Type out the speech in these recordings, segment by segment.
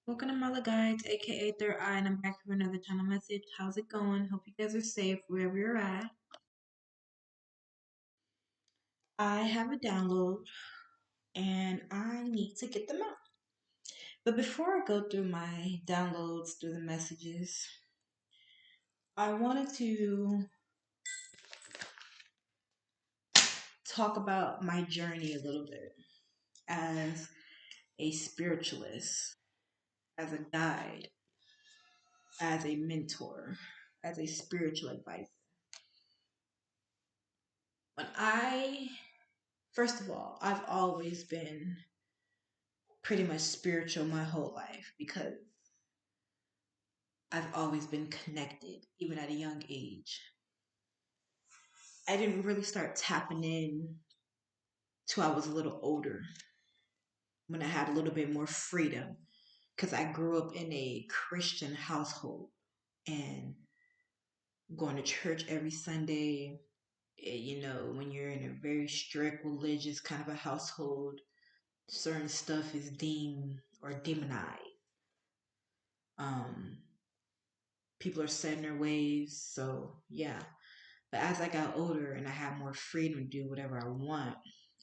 Welcome to Mother Guides, aka Third Eye, and I'm back for another channel message. How's it going? Hope you guys are safe wherever you're at. I have a download and I need to get them out. But before I go through my downloads, through the messages, I wanted to talk about my journey a little bit as a spiritualist, as a guide, as a mentor, as a spiritual advisor. First of all, I've always been pretty much spiritual my whole life because I've always been connected, even at a young age. I didn't really start tapping in till I was a little older when I had a little bit more freedom because I grew up in a Christian household and going to church every Sunday. When you're in a very strict religious kind of a household, certain stuff is deemed or demonized. Um, People are set in their ways, so yeah. But as I got older and I had more freedom to do whatever I want,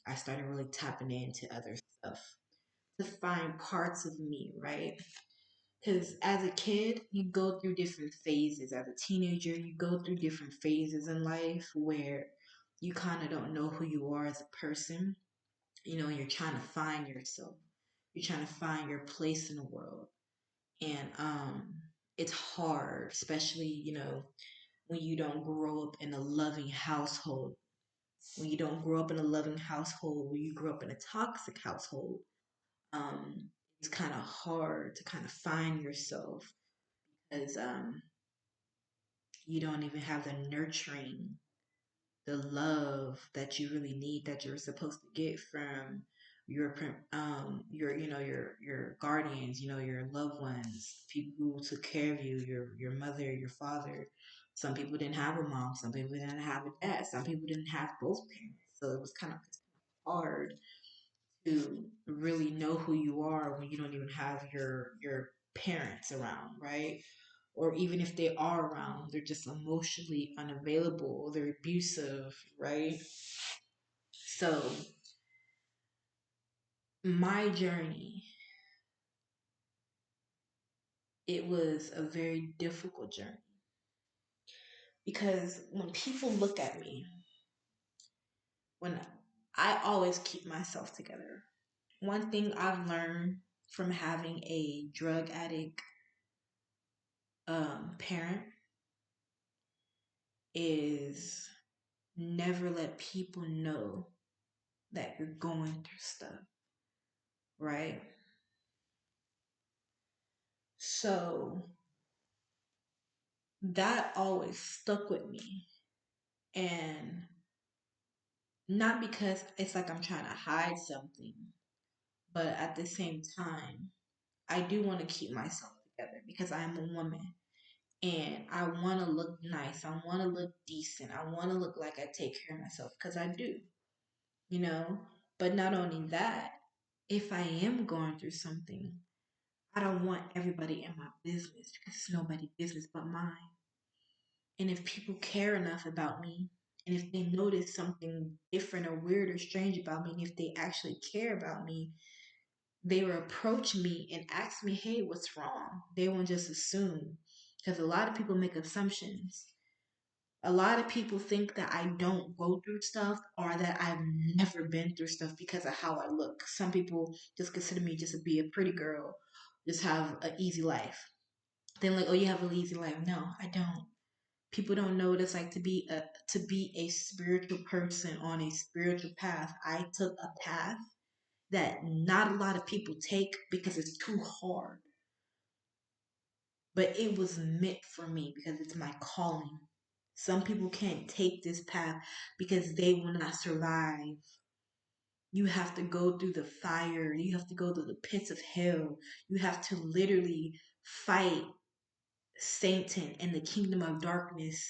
I started really tapping into other stuff to find parts of me, right? Because as a kid, you go through different phases. As a teenager, you go through different phases in life where you kind of don't know who you are as a person. You're trying to find yourself. You're trying to find your place in the world. And it's hard, especially, when you don't grow up in a loving household, when you don't grow up in a loving household, when you grow up in a toxic household, um, it's kind of hard to kind of find yourself because you don't even have the nurturing, the love that you really need that you're supposed to get from your guardians, your loved ones, people who took care of you, your mother, your father. Some people didn't have a mom, some people didn't have a dad, some people didn't have both parents, so it was kind of hard to really know who you are when you don't even have your parents around, right? Or even if they are around, they're just emotionally unavailable, they're abusive, right? So my journey, it was a very difficult journey because when people look at me, when I always keep myself together. One thing I've learned from having a drug addict parent is never let people know that you're going through stuff, right? So that always stuck with me. And not because it's like I'm trying to hide something, but at the same time, I do want to keep myself together because I am a woman and I want to look nice. I want to look decent. I want to look like I take care of myself because I do, you know? But not only that, if I am going through something, I don't want everybody in my business because it's nobody's business but mine. And if people care enough about me, and if they notice something different or weird or strange about me, and if they actually care about me, they will approach me and ask me, hey, what's wrong? They won't just assume. Because a lot of people make assumptions. A lot of people think that I don't go through stuff or that I've never been through stuff because of how I look. Some people just consider me just to be a pretty girl, just have an easy life. They're like, oh, you have an easy life. No, I don't. People don't know what it's like to be a spiritual person on a spiritual path. I took a path that not a lot of people take because it's too hard. But it was meant for me because it's my calling. Some people can't take this path because they will not survive. You have to go through the fire. You have to go through the pits of hell. You have to literally fight Satan and the kingdom of darkness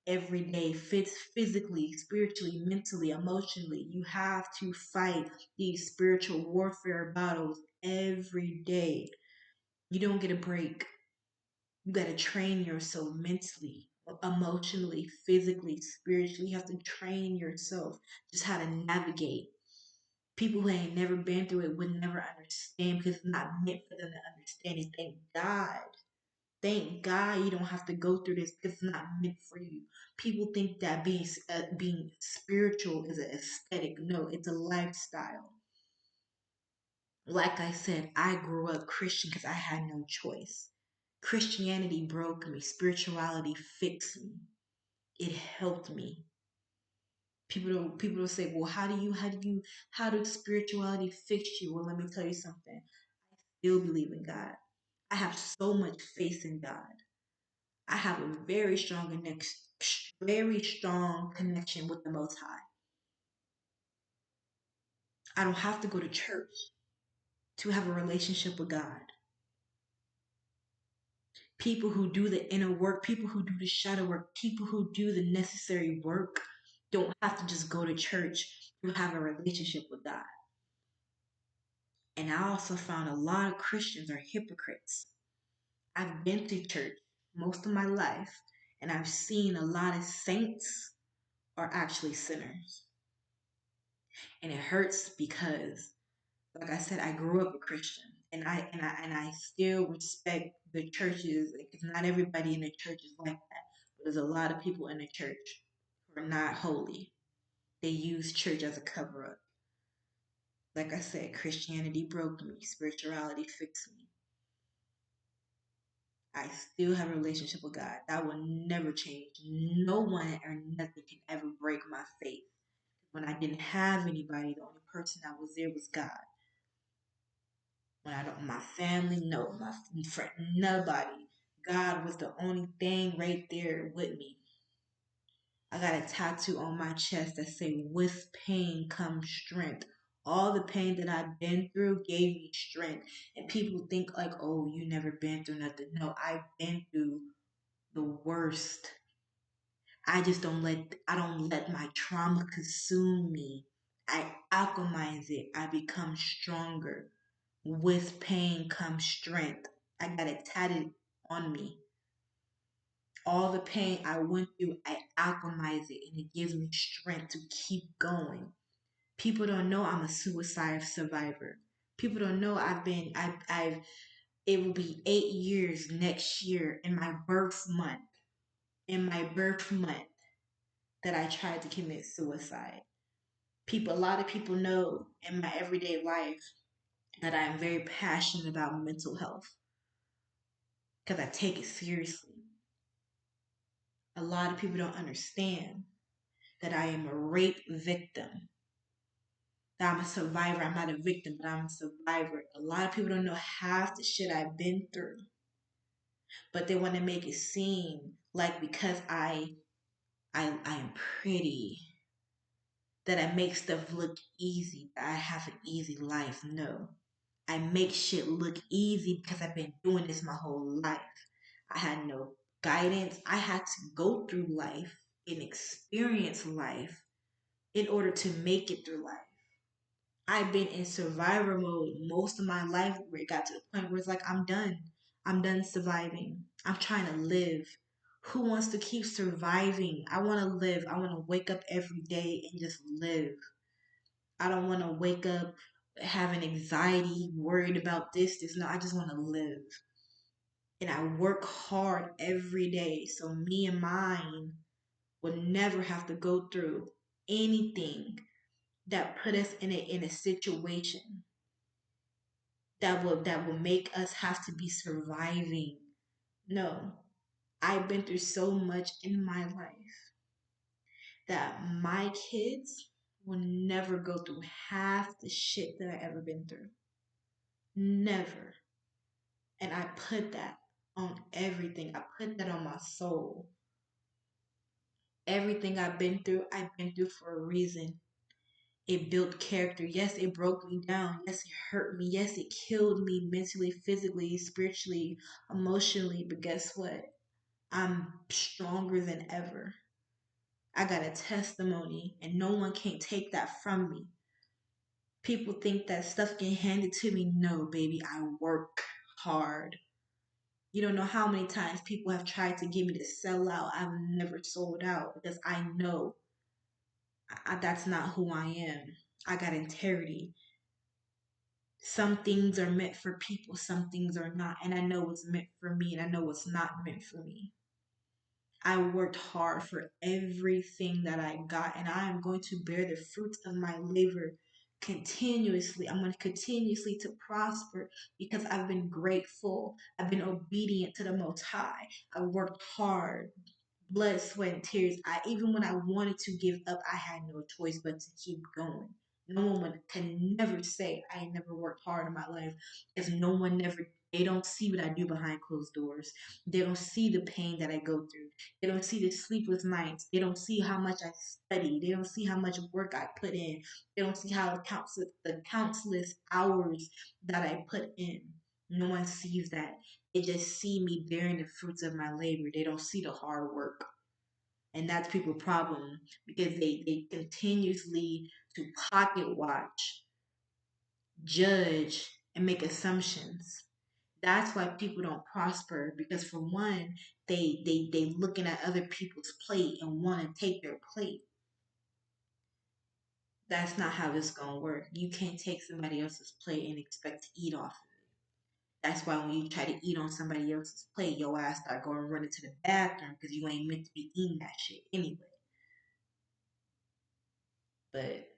every day, physically, spiritually, mentally, emotionally. You have to fight these spiritual warfare battles every day. You don't get a break. You got to train yourself mentally, emotionally, physically, spiritually. You have to train yourself just how to navigate. People who ain't never been through it would never understand because it's not meant for them to understand it. Thank God. Thank God you don't have to go through this because it's not meant for you. People think that being spiritual is an aesthetic. No, it's a lifestyle. Like I said, I grew up Christian because I had no choice. Christianity broke me. Spirituality fixed me. It helped me. People will say, well, how did spirituality fix you? Well, let me tell you something. I still believe in God. I have so much faith in God. I have a very strong connection with the Most High. I don't have to go to church to have a relationship with God. People who do the inner work, people who do the shadow work, people who do the necessary work don't have to just go to church to have a relationship with God. And I also found a lot of Christians are hypocrites. I've been to church most of my life, and I've seen a lot of saints are actually sinners. And it hurts because, like I said, I grew up a Christian, and I still respect the churches because not everybody in the church is like that. But there's a lot of people in the church who are not holy. They use church as a cover up. Like I said, Christianity broke me, spirituality fixed me. I still have a relationship with God. That will never change. No one or nothing can ever break my faith. When I didn't have anybody, the only person that was there was God. When I don't, my family, no, my friend, nobody. God was the only thing right there with me. I got a tattoo on my chest that say, "With pain comes strength." All the pain that I've been through gave me strength. And people think like, "Oh, you never been through nothing." No, I've been through the worst. I don't let my trauma consume me. I alchemize it. I become stronger. With pain comes strength. I got it tatted on me. All the pain I went through, I alchemize it and it gives me strength to keep going. People don't know I'm a suicide survivor. People don't know it will be 8 years next year in my birth month that I tried to commit suicide. A lot of people know in my everyday life that I am very passionate about mental health because I take it seriously. A lot of people don't understand that I am a rape victim, that I'm a survivor. I'm not a victim, but I'm a survivor. A lot of people don't know half the shit I've been through, but they want to make it seem like because I am pretty, that I make stuff look easy, that I have an easy life. No. I make shit look easy because I've been doing this my whole life. I had no guidance. I had to go through life and experience life in order to make it through life. I've been in survivor mode most of my life where it got to the point where it's like, I'm done. I'm done surviving. I'm trying to live. Who wants to keep surviving? I want to live. I want to wake up every day and just live. I don't want to wake up having anxiety, worried about this. No, I just want to live. And I work hard every day so me and mine will never have to go through anything that put us in a situation that will make us have to be surviving. No. I've been through so much in my life that my kids will never go through half the shit that I ever been through. Never. And I put that on everything. I put that on my soul. Everything I've been through for a reason. It built character. Yes, it broke me down. Yes, it hurt me. Yes, it killed me mentally, physically, spiritually, emotionally. But guess what? I'm stronger than ever. I got a testimony, and no one can take that from me. People think that stuff get handed to me. No, baby, I work hard. You don't know how many times people have tried to get me to sell out. I've never sold out because I know that's not who I am. I got integrity. Some things are meant for people, some things are not. And I know what's meant for me and I know what's not meant for me. I worked hard for everything that I got, and I am going to bear the fruits of my labor continuously. I'm going to continuously to prosper because I've been grateful. I've been obedient to the Most High. I worked hard, blood, sweat, and tears. I even when I wanted to give up, I had no choice but to keep going. No one can never say I never worked hard in my life, because no one never. They don't see what I do behind closed doors. They don't see the pain that I go through. They don't see the sleepless nights. They don't see how much I study. They don't see how much work I put in. They don't see how the countless hours that I put in. No one sees that. They just see me bearing the fruits of my labor. They don't see the hard work. And that's people's problem because they continuously to pocket watch, judge, and make assumptions. That's why people don't prosper because for one, they looking at other people's plate and want to take their plate. That's not how this gonna work. You can't take somebody else's plate and expect to eat off it. That's why when you try to eat on somebody else's plate, your ass start going running to the bathroom because you ain't meant to be eating that shit anyway. But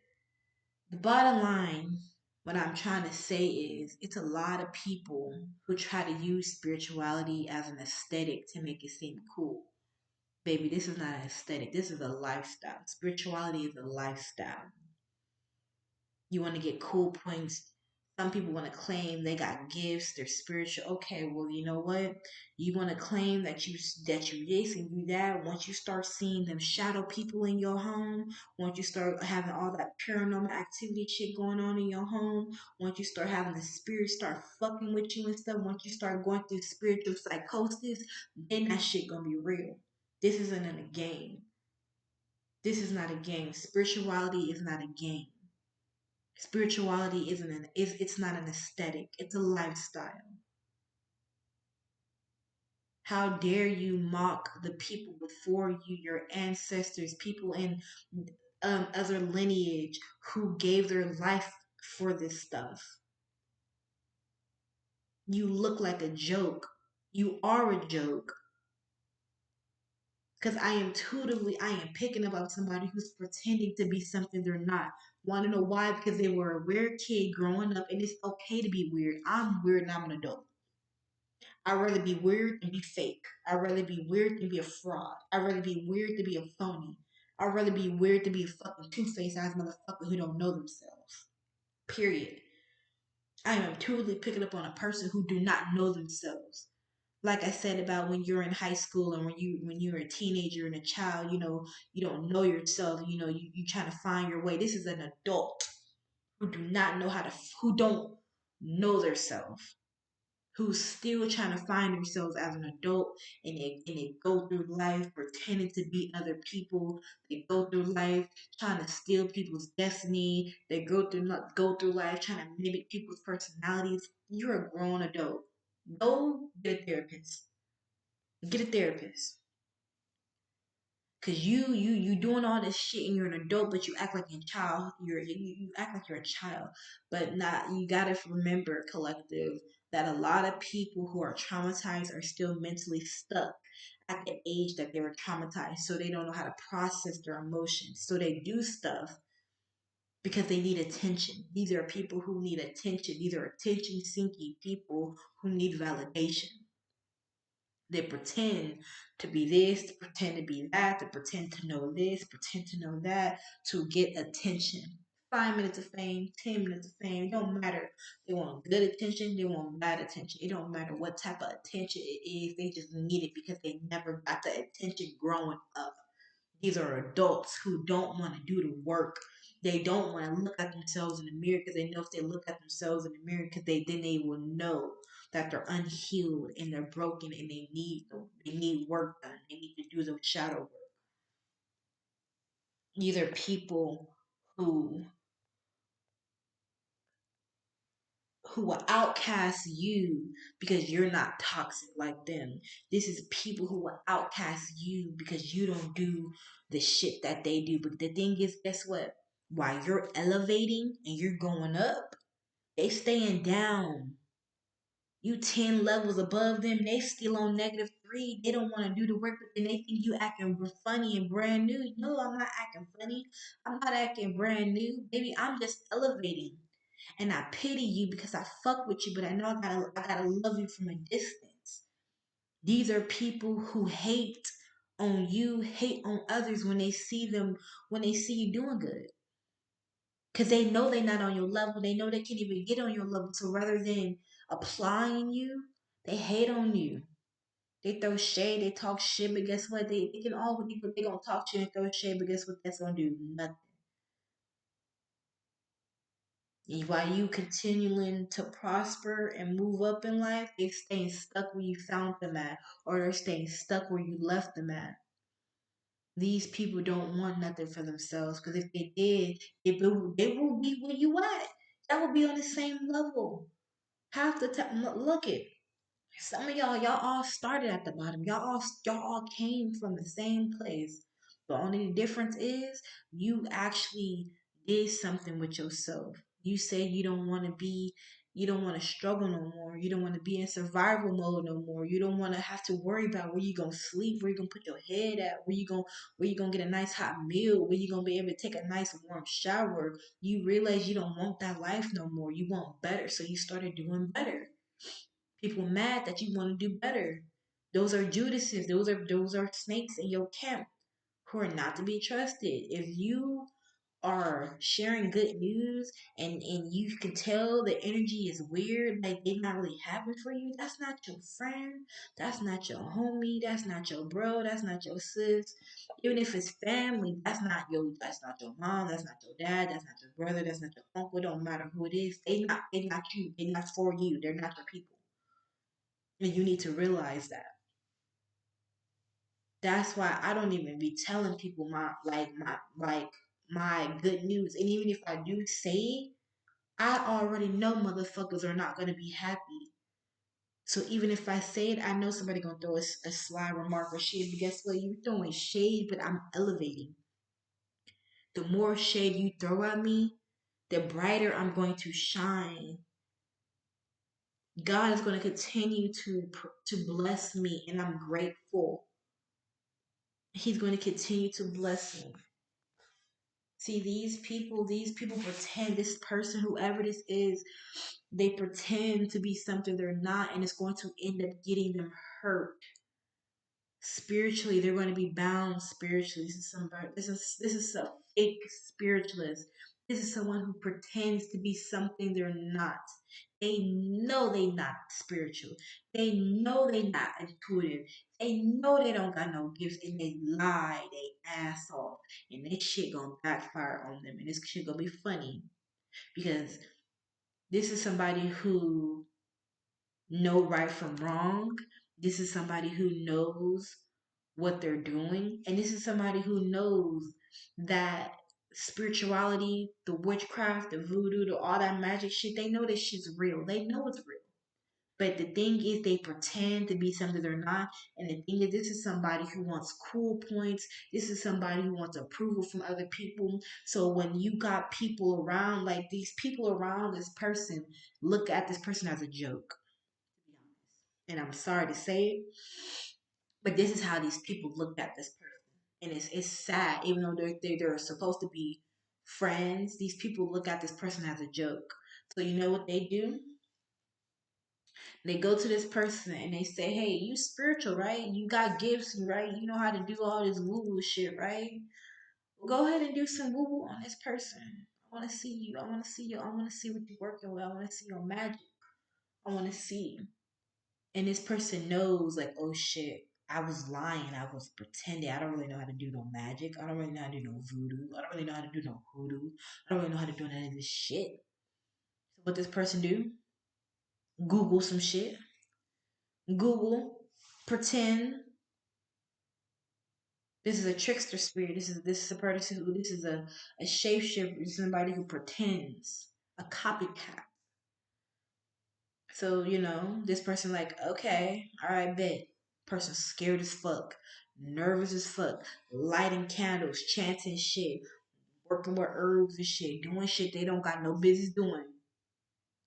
the bottom line, what I'm trying to say is, it's a lot of people who try to use spirituality as an aesthetic to make it seem cool. Baby, this is not an aesthetic. This is a lifestyle. Spirituality is a lifestyle. You want to get cool points. Some people want to claim they got gifts, they're spiritual. Okay, well, you know what? You want to claim that you this and you that. Once you start seeing them shadow people in your home, once you start having all that paranormal activity shit going on in your home, once you start having the spirit start fucking with you and stuff, once you start going through spiritual psychosis, then that shit gonna be real. This isn't a game. This is not a game. Spirituality is not a game. Spirituality it's not an aesthetic, it's a lifestyle. How dare you mock the people before you, your ancestors, people in other lineage who gave their life for this stuff. You look like a joke. You are a joke. Because I am picking up on somebody who's pretending to be something they're not. Want to know why? Because they were a weird kid growing up, and it's okay to be weird. I'm weird and I'm an adult. I'd rather be weird than be fake. I'd rather be weird than be a fraud. I'd rather be weird than be a phony. I'd rather be weird than be a fucking two-faced ass motherfucker who don't know themselves. Period. I am totally picking up on a person who do not know themselves. Like I said about when you're in high school and when you're a teenager and a child, you don't know yourself, you trying to find your way. This is an adult who do not know who don't know themselves, who's still trying to find themselves as an adult, and they go through life pretending to be other people. They go through life trying to steal people's destiny. They go through life trying to mimic people's personalities. You're a grown adult. Go get a therapist. Get a therapist. Cause you doing all this shit and you're an adult, but you act like a child. You act like you're a child, but not. You gotta remember, collective, that a lot of people who are traumatized are still mentally stuck at the age that they were traumatized, so they don't know how to process their emotions. So they do stuff because they need attention. These are people who need attention. These are attention seeking people who need validation. They pretend to be this, to pretend to be that, to pretend to know this, pretend to know that, to get attention. 5 minutes of fame, 10 minutes of fame, it don't matter. They want good attention, they want bad attention. It don't matter what type of attention it is, they just need it because they never got the attention growing up. These are adults who don't want to do the work. They don't want to look at themselves in the mirror because they know if they look at themselves in the mirror, because then they will know that they're unhealed and they're broken and they need work done. They need to do the shadow work. These are people who who will outcast you because you're not toxic like them. This is people who will outcast you because you don't do the shit that they do. But the thing is, guess what? While you're elevating and you're going up, they staying down. You 10 levels above them, they still on -3. They don't want to do the work, but then they think you acting funny and brand new. No, I'm not acting funny. I'm not acting brand new. Baby, I'm just elevating. And I pity you because I fuck with you, but I know I gotta love you from a distance. These are people who hate on you, hate on others when they see you doing good. Cause they know they're not on your level. They know they can't even get on your level. So rather than applying you, they hate on you. They throw shade, they talk shit, but guess what? They can all they gonna talk to you and throw shade, but guess what that's gonna do? Nothing. While you continuing to prosper and move up in life, they staying stuck where you found them at, or they're staying stuck where you left them at. These people don't want nothing for themselves because if they did, they will be where you at. That will be on the same level. Half the time, look it. Some of y'all all started at the bottom. Y'all all came from the same place. The only difference is you actually did something with yourself. You say you don't want to struggle no more. You don't want to be in survival mode no more. You don't want to have to worry about where you gonna sleep, where you gonna put your head at, where you gonna get a nice hot meal, where you gonna be able to take a nice warm shower. You realize you don't want that life no more. You want better, so you started doing better. People mad that you want to do better. Those are Judases. Those are snakes in your camp who are not to be trusted. If you are sharing good news and you can tell the energy is weird, like they're not really happy for you, that's not your friend. That's not your homie. That's not your bro. That's not your sis. Even if it's family, that's not your mom. That's not your dad. That's not your brother. That's not your uncle. It don't matter who it is. They not you. They not for you. They're not your people. And you need to realize that. That's why I don't even be telling people my good news. And even if I do say it, I already know motherfuckers are not gonna be happy. So even if I say it, I know somebody gonna throw a sly remark or shade. But guess what? You throwing shade, but I'm elevating. The more shade you throw at me, the brighter I'm going to shine. God is going to continue to bless me, and I'm grateful. He's going to continue to bless me. See, these people pretend, this person, whoever this is, they pretend to be something they're not, and it's going to end up getting them hurt. Spiritually, they're going to be bound spiritually. This is a fake spiritualist. This is someone who pretends to be something they're not. They know they not spiritual. They know they not intuitive. They know they don't got no gifts, and they lie they ass off, and this shit gonna backfire on them, and this shit gonna be funny because this is somebody who know right from wrong. This is somebody who knows what they're doing. And this is somebody who knows that spirituality, the witchcraft, the voodoo, all that magic shit, they know this shit's real. They know it's real. But the thing is, they pretend to be something they're not. And the thing is, this is somebody who wants cool points. This is somebody who wants approval from other people. So when you got people around, like these people around this person, look at this person as a joke. And I'm sorry to say it, but this is how these people looked at this person. And it's sad, even though they're supposed to be friends, these people look at this person as a joke. So you know what they do? They go to this person and they say, "Hey, you spiritual, right? You got gifts, right? You know how to do all this woo woo shit, right? Well, go ahead and do some woo woo on this person. I want to see you. I want to see you. I want to see what you're working with. I want to see your magic. I want to see." And this person knows, like, oh shit, I was lying. I was pretending. I don't really know how to do no magic. I don't really know how to do no voodoo. I don't really know how to do no hoodoo. I don't really know how to do none of this shit. So what this person do? Google some shit. Google, pretend. This is a trickster spirit. This is a person who this is a shapeshifter. This is somebody who pretends. A copycat. So, this person like, okay, all right, bet. Person scared as fuck, nervous as fuck, lighting candles, chanting shit, working with herbs and shit, doing shit they don't got no business doing.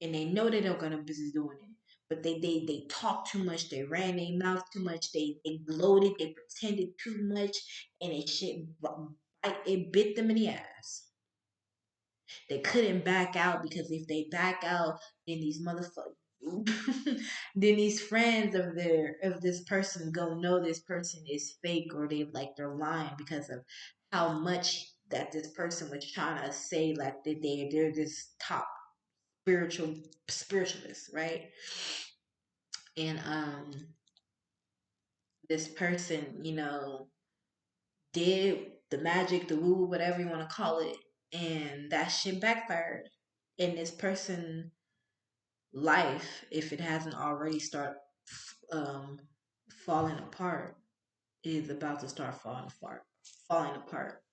And they know they don't got no business doing it. But they talk too much, they ran their mouth too much, they gloated, they pretended too much, and it bit them in the ass. They couldn't back out because if they back out, then these motherfuckers, then these friends of this person gonna know this person is fake or they're lying because of how much that this person was trying to say like that they're this top spiritualist, right? And this person, did the magic, the woo, whatever you want to call it, and that shit backfired. And this person life, if it hasn't already start um, falling apart, is about to start falling apart. Falling apart.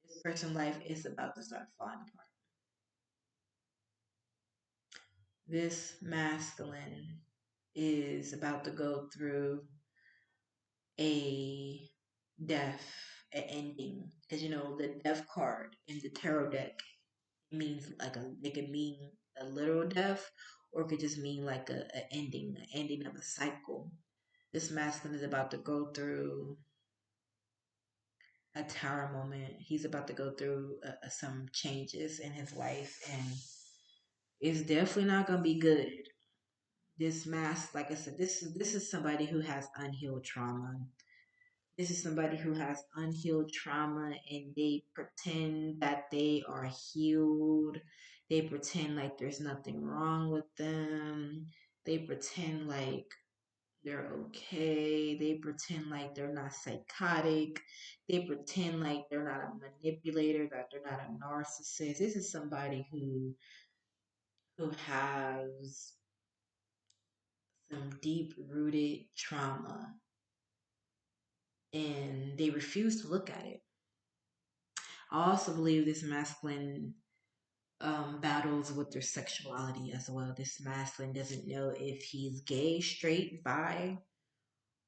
This person's life is about to start falling apart. This masculine is about to go through a death, an ending, because the death card in the tarot deck means it could mean a literal death, or it could just mean like an ending of a cycle. This masculine is about to go through a tower moment. He's about to go through some changes in his life, and it's definitely not gonna be good. This mask, like I said, this is somebody who has unhealed trauma. This is somebody who has unhealed trauma, and they pretend that they are healed. They pretend like there's nothing wrong with them. They pretend like they're okay. They pretend like they're not psychotic. They pretend like they're not a manipulator, that they're not a narcissist. This is somebody who has some deep rooted trauma, and they refuse to look at it. I also believe this masculine battles with their sexuality as well. This masculine doesn't know if he's gay, straight, bi,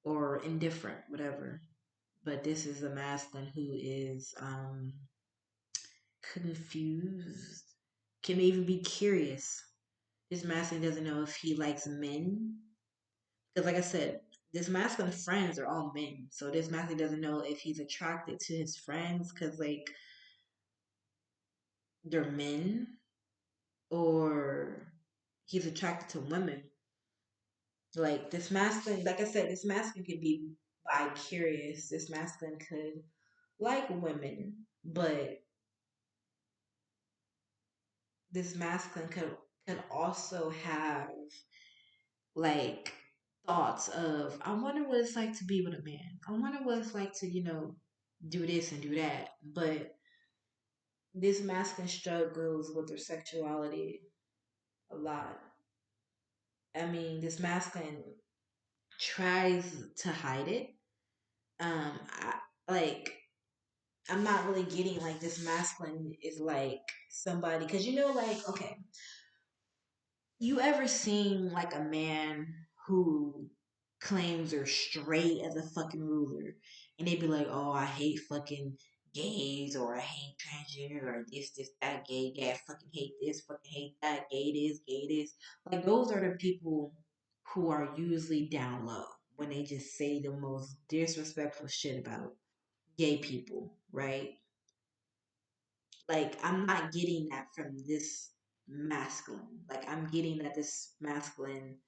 or indifferent, whatever. But this is a masculine who is confused, can even be curious. This masculine doesn't know if he likes men. Because, like I said, this masculine friends are all men. So this masculine doesn't know if he's attracted to his friends because, like, they're men, or he's attracted to women. Like, this masculine, like I said, this masculine could be bi curious. This masculine could like women, but this masculine could also have like thoughts of, I wonder what it's like to be with a man. I wonder what it's like to, do this and do that. But this masculine struggles with their sexuality a lot. I mean, this masculine tries to hide it. Like, I'm not really getting like this masculine is like somebody, because like, okay, you ever seen like a man who claims they're straight as a fucking ruler, and they be like, "Oh, I hate fucking gays, or I hate transgender, or this, that, gay, I fucking hate this, fucking hate that, gay this, gay this." Like, those are the people who are usually down low when they just say the most disrespectful shit about gay people, right? Like, I'm not getting that from this masculine. Like, I'm getting that this masculine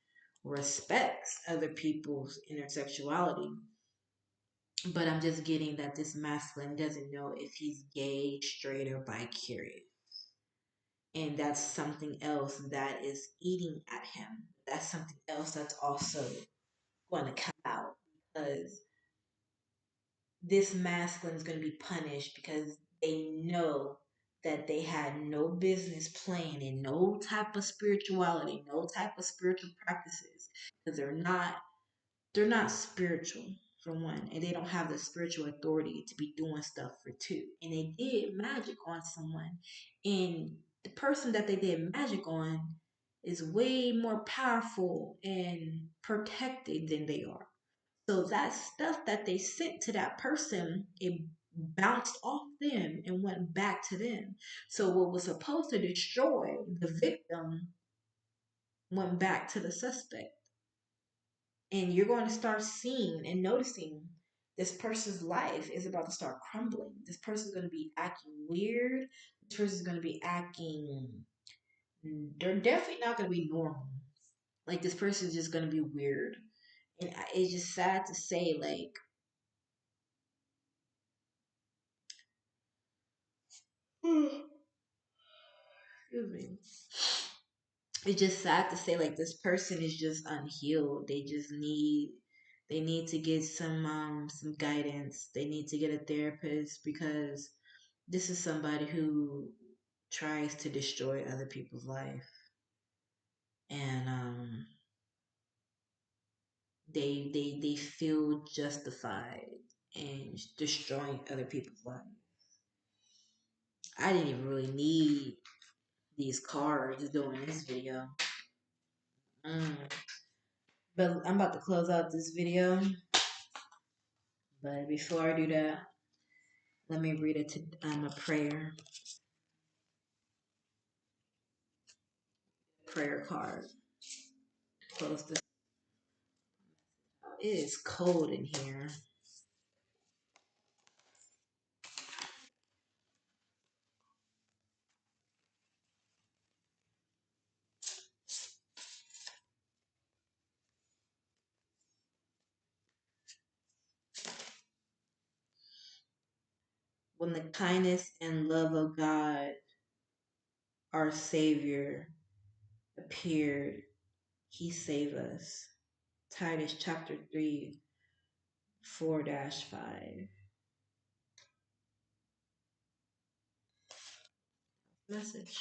respects other people's intersexuality, but I'm just getting that this masculine doesn't know if he's gay, straight, or bi-curious. And that's something else that is eating at him. That's something else that's also going to come out, because this masculine is going to be punished because they know that they had no business playing in no type of spirituality, no type of spiritual practices, because they're not spiritual for one, and they don't have the spiritual authority to be doing stuff for two. And they did magic on someone, and the person that they did magic on is way more powerful and protected than they are. So that stuff that they sent to that person, it bounced off them and went back to them. So what was supposed to destroy the victim went back to the suspect. And you're going to start seeing and noticing this person's life is about to start crumbling. This person's going to be acting weird. This person's going to be acting, they're definitely not going to be normal. Like, this person's just going to be weird. And it's just sad to say, like, excuse me. It's just sad to say, like, this person is just unhealed. They need to get some guidance. They need to get a therapist, because this is somebody who tries to destroy other people's life. And they feel justified in destroying other people's lives. I didn't even really need these cards doing this video. Mm. But I'm about to close out this video. But before I do that, let me read a prayer. Prayer card. Close this. It is cold in here. When the kindness and love of God, our Savior, appeared, He saved us. Titus chapter 3, 4-5. Message.